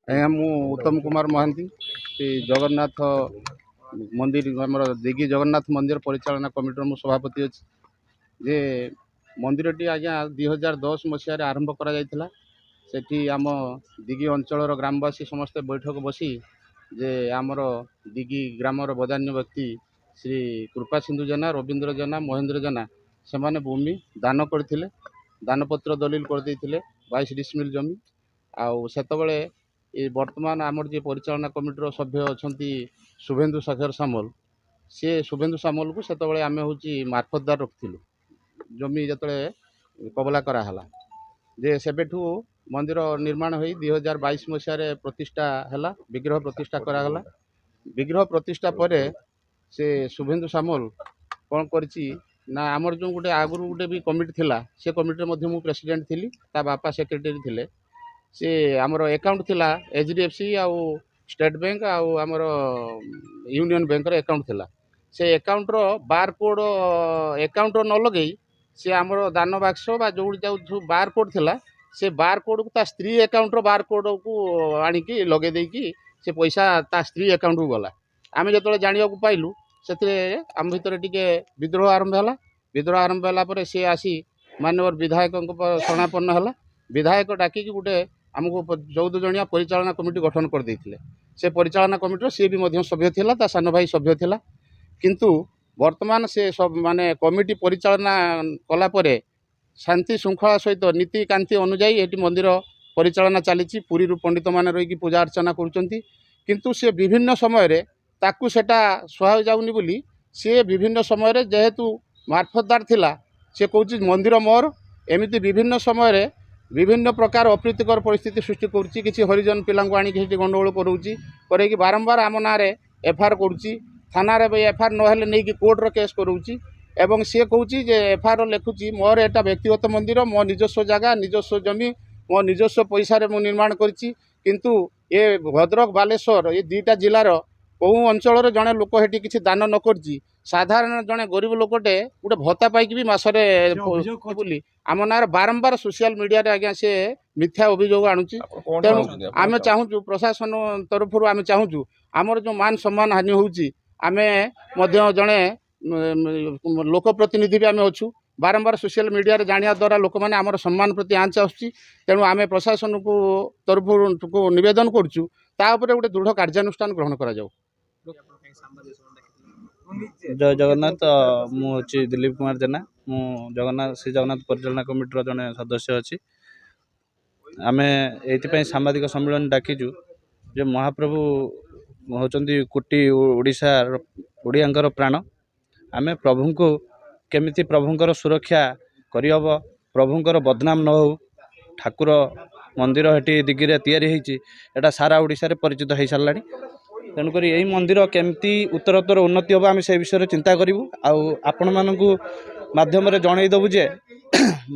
ଆଜ୍ଞା ମୁଁ ଉତ୍ତମ କୁମାର ମହାନ୍ତି ଶ୍ରୀ ଜଗନ୍ନାଥ ମନ୍ଦିର ଆମର ଦିଘି ଜଗନ୍ନାଥ ମନ୍ଦିର ପରିଚାଳନା କମିଟିର ମୁଁ ସଭାପତି ଅଛି। ଯେ ମନ୍ଦିରଟି ଆଜ୍ଞା 2010 ମସିହାରେ ଆରମ୍ଭ କରାଯାଇଥିଲା। ସେଠି ଆମ ଦିଘି ଅଞ୍ଚଳର ଗ୍ରାମବାସୀ ସମସ୍ତେ ବୈଠକ ବସି ଯେ ଆମର ଦିଘି ଗ୍ରାମର ବଦାନ୍ୟ ବ୍ୟକ୍ତି ଶ୍ରୀ କୃପା ସିନ୍ଧୁ ଜେନା, ରବୀନ୍ଦ୍ର ଜେନା, ମହେନ୍ଦ୍ର ଜେନା ସେମାନେ ଭୂମି ଦାନ କରିଥିଲେ। ଦାନପତ୍ର ଦଲିଲ କରିଦେଇଥିଲେ 22 ଡିସମିଲ୍ ଜମି। ଆଉ ସେତେବେଳେ ବର୍ତ୍ତମାନ ଆମର ଯେ ପରିଚାଳନା କମିଟିର ସଭ୍ୟ ଅଛନ୍ତି ଶୁଭେନ୍ଦୁ ଶେଖର ସାମଲ, ସେ ଶୁଭେନ୍ଦୁ ସାମଲକୁ ସେତେବେଳେ ଆମେ ହେଉଛି ମାର୍ଫତଦାର ରଖିଥିଲୁ ଜମି ଯେତେବେଳେ କବଲା କରାହେଲା। ଯେ ସେବେଠୁ ମନ୍ଦିର ନିର୍ମାଣ ହୋଇ 2022 ମସିହାରେ ପ୍ରତିଷ୍ଠା ହେଲା, ବିଗ୍ରହ ପ୍ରତିଷ୍ଠା କରାଗଲା। ବିଗ୍ରହ ପ୍ରତିଷ୍ଠା ପରେ ସେ ଶୁଭେନ୍ଦୁ ସାମଲ କ'ଣ କରିଛି ନା ଆମର ଯେଉଁ ଗୋଟେ ଆଗରୁ ଗୋଟେ ବି କମିଟି ଥିଲା, ସେ କମିଟିରେ ମଧ୍ୟ ମୁଁ ପ୍ରେସିଡେଣ୍ଟ ଥିଲି, ତା ବାପା ସେକ୍ରେଟାରୀ ଥିଲେ। ସେ ଆମର ଆକାଉଣ୍ଟ ଥିଲା HDFC ଆଉ ଷ୍ଟେଟ୍ ବ୍ୟାଙ୍କ ଆଉ ଆମର ୟୁନିୟନ ବ୍ୟାଙ୍କର ଆକାଉଣ୍ଟ ଥିଲା। ସେ ଆକାଉଣ୍ଟର ବାରକୋଡ଼ ଆକାଉଣ୍ଟର ନ ଲଗେଇ ସେ ଆମର ଦାନ ବାକ୍ସ ବା ଯେଉଁଠି ଯେଉଁ ବାରକୋଡ଼ ଥିଲା ସେ ବାରକୋଡ଼କୁ ତା ସ୍ତ୍ରୀ ଆକାଉଣ୍ଟର ବାରକୋଡ଼କୁ ଆଣିକି ଲଗେଇ ଦେଇକି ସେ ପଇସା ତା ସ୍ତ୍ରୀ ଆକାଉଣ୍ଟକୁ ଗଲା। ଆମେ ଯେତେବେଳେ ଜାଣିବାକୁ ପାଇଲୁ ସେଥିରେ ଆମ ଭିତରେ ଟିକେ ବିଦ୍ରୋହ ଆରମ୍ଭ ହେଲା। ବିଦ୍ରୋହ ଆରମ୍ଭ ହେଲା ପରେ ସେ ଆସି ମାନ୍ୟବର ବିଧାୟକଙ୍କ ଶରଣାପନ୍ନ ହେଲା। ବିଧାୟକ ଡାକିକି ଗୋଟେ ଆମକୁ 14 ଜଣିଆ ପରିଚାଳନା କମିଟି ଗଠନ କରିଦେଇଥିଲେ। ସେ ପରିଚାଳନା କମିଟିର ସିଏ ବି ମଧ୍ୟ ସଭ୍ୟ ଥିଲା, ତା ସାନ ଭାଇ ସଭ୍ୟ ଥିଲା। କିନ୍ତୁ ବର୍ତ୍ତମାନ ସେ ମାନେ କମିଟି ପରିଚାଳନା କଲା ପରେ ଶାନ୍ତି ଶୃଙ୍ଖଳା ସହିତ ନୀତିକାନ୍ତି ଅନୁଯାୟୀ ଏଠି ମନ୍ଦିର ପରିଚାଳନା ଚାଲିଛି। ପୁରୀରୁ ପଣ୍ଡିତମାନେ ରହିକି ପୂଜା ଅର୍ଚ୍ଚନା କରୁଛନ୍ତି। କିନ୍ତୁ ସେ ବିଭିନ୍ନ ସମୟରେ ତାକୁ ସେଟା ସୁହାଯାଉନି ବୋଲି ସେ ବିଭିନ୍ନ ସମୟରେ ଯେହେତୁ ମାର୍ଫତଦାର ଥିଲା, ସେ କହୁଛି ମନ୍ଦିର ମୋର। ଏମିତି ବିଭିନ୍ନ ସମୟରେ ବିଭିନ୍ନ ପ୍ରକାର ଅପ୍ରୀତିକର ପରିସ୍ଥିତି ସୃଷ୍ଟି କରୁଛି। କିଛି ହରିଜନ ପିଲାଙ୍କୁ ଆଣିକି ସେଠି ଗଣ୍ଡଗୋଳ କରାଉଛି, କରେଇକି ବାରମ୍ବାର ଆମ ନାଁରେ FIR କରୁଛି। ଥାନାରେ ବି FIR ନହେଲେ ନେଇକି କୋର୍ଟର କେସ୍ କରାଉଛି। ଏବଂ ସିଏ କହୁଛି ଯେ FIR ଲେଖୁଛି ମୋର ଏଟା ବ୍ୟକ୍ତିଗତ ମନ୍ଦିର, ମୋ ନିଜସ୍ୱ ଜାଗା, ନିଜସ୍ୱ ଜମି, ମୋ ନିଜସ୍ୱ ପଇସାରେ ମୁଁ ନିର୍ମାଣ କରିଛି। କିନ୍ତୁ ଏ ଭଦ୍ରକ ବାଲେଶ୍ୱର ଏ ଦୁଇଟା ଜିଲ୍ଲାର କେଉଁ ଅଞ୍ଚଳରେ ଜଣେ ଲୋକ ସେଠି କିଛି ଦାନ ନ କରିଛି, ସାଧାରଣ ଜଣେ ଗରିବ ଲୋକଟେ ଗୋଟେ ଭତ୍ତା ପାଇକି ବି ମାସରେ ବୋଲି ଆମ ନାଁରେ ବାରମ୍ବାର ସୋସିଆଲ ମିଡ଼ିଆରେ ଆଜ୍ଞା ସେ ମିଥ୍ୟା ଅଭିଯୋଗ ଆଣୁଛି। ତେଣୁ ଆମେ ଚାହୁଁଛୁ ପ୍ରଶାସନ ତରଫରୁ ଆମେ ଚାହୁଁଛୁ ଆମର ଯେଉଁ ମାନ ସମ୍ମାନ ହାନି ହେଉଛି, ଆମେ ମଧ୍ୟ ଜଣେ ଲୋକପ୍ରତିନିଧି ବି ଆମେ ଅଛୁ। ବାରମ୍ବାର ସୋସିଆଲ ମିଡ଼ିଆରେ ଜାଣିବା ଦ୍ୱାରା ଲୋକମାନେ ଆମର ସମ୍ମାନ ପ୍ରତି ଆଞ୍ଚ ଆସୁଛି। ତେଣୁ ଆମେ ପ୍ରଶାସନକୁ ତରଫରୁ ନିବେଦନ କରୁଛୁ ତା ଉପରେ ଗୋଟେ ଦୃଢ଼ କାର୍ଯ୍ୟାନୁଷ୍ଠାନ ଗ୍ରହଣ କରାଯାଉ। ଜୟ ଜଗନ୍ନାଥ। ମୁଁ ହେଉଛି ଦିଲ୍ଲୀପ କୁମାର ଜେନା। ମୁଁ ଶ୍ରୀ ଜଗନ୍ନାଥ ପରିଚାଳନା କମିଟିର ଜଣେ ସଦସ୍ୟ ଅଛି। ଆମେ ଏଇଥିପାଇଁ ସାମ୍ବାଦିକ ସମ୍ମିଳନୀ ଡାକିଛୁ ଯେ ମହାପ୍ରଭୁ ହେଉଛନ୍ତି କୋଟି ଓଡ଼ିଆଙ୍କର ପ୍ରାଣ। ଆମେ ପ୍ରଭୁଙ୍କୁ କେମିତି ପ୍ରଭୁଙ୍କର ସୁରକ୍ଷା କରିହେବ, ପ୍ରଭୁଙ୍କର ବଦନାମ ନ ହେଉ। ଠାକୁର ମନ୍ଦିର ଏଠି ଦିଘିରେ ତିଆରି ହେଇଛି, ଏଇଟା ସାରା ଓଡ଼ିଶାରେ ପରିଚିତ ହେଇସାରିଲାଣି। ତେଣୁକରି ଏହି ମନ୍ଦିର କେମିତି ଉତ୍ତରୋତ୍ତର ଉନ୍ନତି ହେବ ଆମେ ସେ ବିଷୟରେ ଚିନ୍ତା କରିବୁ। ଆଉ ଆପଣମାନଙ୍କୁ ମାଧ୍ୟମରେ ଜଣାଇଦେବୁ ଯେ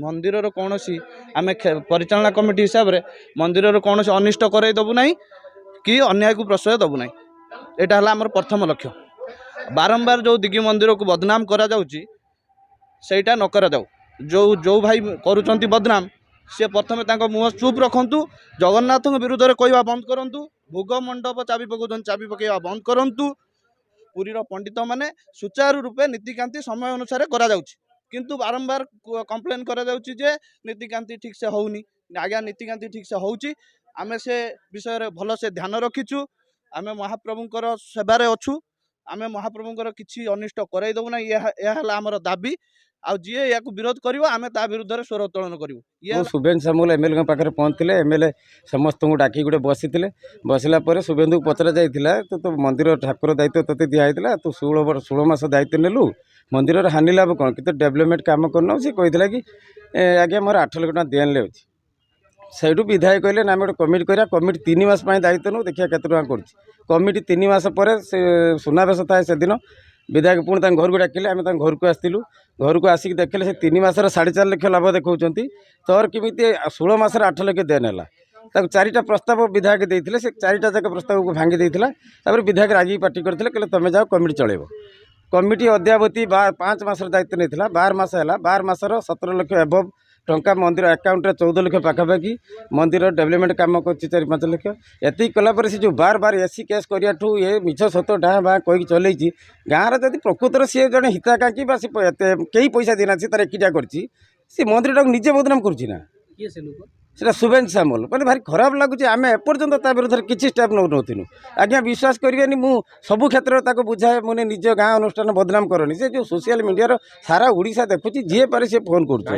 ମନ୍ଦିରର କୌଣସି ଆମେ ପରିଚାଳନା କମିଟି ହିସାବରେ ମନ୍ଦିରର କୌଣସି ଅନିଷ୍ଟ କରାଇଦେବୁ ନାହିଁ କି ଅନ୍ୟାୟକୁ ପ୍ରଶ୍ରୟ ଦେବୁ ନାହିଁ। ଏଇଟା ହେଲା ଆମର ପ୍ରଥମ ଲକ୍ଷ୍ୟ। ବାରମ୍ବାର ଯେଉଁ ଦିଘି ମନ୍ଦିରକୁ ବଦନାମ କରାଯାଉଛି ସେଇଟା ନ କରାଯାଉ। ଯେଉଁ ଭାଇ କରୁଛନ୍ତି ବଦନାମ ସେ ପ୍ରଥମେ ତାଙ୍କ ମୁହଁ ଚୁପ୍ ରଖନ୍ତୁ। ଜଗନ୍ନାଥଙ୍କ ବିରୁଦ୍ଧରେ କହିବା ବନ୍ଦ କରନ୍ତୁ। ଭୋଗ ମଣ୍ଡପ ଚାବି ପକାଉଛନ୍ତି, ଚାବି ପକାଇବା ବନ୍ଦ କରନ୍ତୁ। ପୁରୀର ପଣ୍ଡିତମାନେ ସୁଚାରୁ ରୂପେ ନୀତିକାନ୍ତି ସମୟ ଅନୁସାରେ କରାଯାଉଛି, କିନ୍ତୁ ବାରମ୍ବାର କମ୍ପ୍ଲେନ୍ କରାଯାଉଛି ଯେ ନୀତିକାନ୍ତି ଠିକ୍ସେ ହେଉନି। ଆଜ୍ଞା ନୀତିକାନ୍ତି ଠିକ୍ସେ ହେଉଛି। ଆମେ ସେ ବିଷୟରେ ଭଲସେ ଧ୍ୟାନ ରଖିଛୁ। ଆମେ ମହାପ୍ରଭୁଙ୍କର ସେବାରେ ଅଛୁ। ଆମେ ମହାପ୍ରଭୁଙ୍କର କିଛି ଅନିଷ୍ଟ କରାଇଦେବୁ ନାହିଁ। ଏହା ହେଲା ଆମର ଦାବି। ଆଉ ଯିଏ ଏହାକୁ ବିରୋଧ କରିବ ଆମେ ତା ବିରୁଦ୍ଧରେ ସ୍ୱର ଉତ୍ତୋଳନ କରିବୁ। ଶୁଭେନ୍ଦୁ ସାମଲ MLA ପାଖରେ ପହଞ୍ଚିଥିଲେ। MLA ସମସ୍ତଙ୍କୁ ଡାକି ଗୋଟେ ବସିଥିଲେ। ବସିଲା ପରେ ଶୁଭେନ୍ଦୁକୁ ପଚରା ଯାଇଥିଲା ତ ମନ୍ଦିର ଠାକୁର ଦାୟିତ୍ୱ ତୋତେ ଦିଆହେଇଥିଲା, ତୁ 16 ମାସ ଦାୟିତ୍ୱ ନେଲୁ, ମନ୍ଦିରର ହାନି ଲାଭ କ'ଣ, କିନ୍ତୁ ଡେଭଲପମେଣ୍ଟ କାମ କରିନେଉ। ସେ କହିଥିଲା କି ଆଜ୍ଞା ମୋର 8 ଲକ୍ଷ ଟଙ୍କା ଦେଣରେ ଅଛି। ସେଇଠୁ ବିଧାୟକ କହିଲେ ନା ଆମେ ଗୋଟେ କମିଟି କରିବା, କମିଟି 3 ମାସ ପାଇଁ ଦାୟିତ୍ୱ ନେଉ, ଦେଖିବା କେତେ ଟଙ୍କା କରୁଛି। କମିଟି 3 ମାସ ପରେ ସେ ସୁନାବେଶ ଥାଏ ସେଦିନ ବିଧାୟକ ପୁଣି ତାଙ୍କ ଘରକୁ ଡାକିଲେ। ଆମେ ତାଙ୍କ ଘରକୁ ଆସିଥିଲୁ। ଘରକୁ ଆସିକି ଦେଖିଲେ ସେ 3 ମାସରେ 4.5 ଲକ୍ଷ ଲାଭ ଦେଖାଉଛନ୍ତି। ତୋର କେମିତି 16 ମାସରେ 8 ଲକ୍ଷ ଦେଣ ହେଲା। ତାକୁ 4ଟା ପ୍ରସ୍ତାବ ବିଧାୟକ ଦେଇଥିଲେ, ସେ 4ଟା ଯାକ ପ୍ରସ୍ତାବକୁ ଭାଙ୍ଗି ଦେଇଥିଲା। ତାପରେ ବିଧାୟକ ରାଗିକି ପାଟି କରିଥିଲେ, କହିଲେ ତୁମେ ଯାଅ କମିଟି ଚଳେଇବ। କମିଟି ଅଦ୍ୟାବଧି 5 ମାସର ଦାୟିତ୍ୱ ନେଇଥିଲା। 12 ମାସ ହେଲା, 12 ମାସର 17 ଲକ୍ଷ ଏଭବ ଟଙ୍କା ମନ୍ଦିର ଆକାଉଣ୍ଟରେ 14 ଲକ୍ଷ ପାଖାପାଖି ମନ୍ଦିର ଡେଭଲପମେଣ୍ଟ କାମ କରିଛି 4-5 ଲକ୍ଷ। ଏତିକି କଲାପରେ ସେ ଯେଉଁ ବାର ଏସି କେସ୍ କରିବାଠୁ ଏ ମିଛ ସତ ଡାଁ ବାଁ କହିକି ଚଲେଇଛି। ଗାଁରେ ଯଦି ପ୍ରକୃତରେ ସିଏ ଜଣେ ହିତାକାଂକ୍ଷୀ ବା ସେ କେହି ପଇସା ଦେଇନାହାନ୍ତି, ସେ ତାର ଏକିଟା କରିଛି, ସେ ମନ୍ଦିରଟାକୁ ନିଜେ ବଦନାମ କରୁଛି ନା। সেটা শুভেন সামল মানে ভারি খারাপ লাগুছে। আমি এপর্যন্ত তা বিরুদ্ধে কিছু স্টেপ নৌনথিলু। আজ্ঞা বিশ্বাস করবেনি, মু সবু ক্ষেত্রে তাকে বুঝাଏ মানে নিজ গাঁ অনুষ্ঠান বদনাম করনি। সে যে সোশিয়াল মিডিয়ার সারা ওড়িশা দেখুছি, যিয়ে পারে সে ফোন করছে।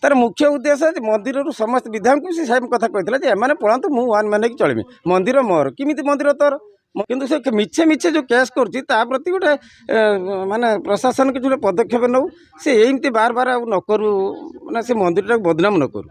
তার মুখ্য উদ্দেশ্য যে মন্দিরর সমস্ত বিধায়ক সে সেম কথা কইଥିଲା যে এমানে পড়ান্তু, মু ওয়ান ম্যান কি চলিবি, মন্দির মোর কিমিতি মন্দির তোর। কিন্তু সে মিছে মিছে যে কেস করছি তা প্রতি গোটে মানে প্রশাসন কিছু পদক্ষেপ নেউ, সে এইমতি বার বার আর ন করু, মানে সে মন্দিরটাকে বদনাম ন করু।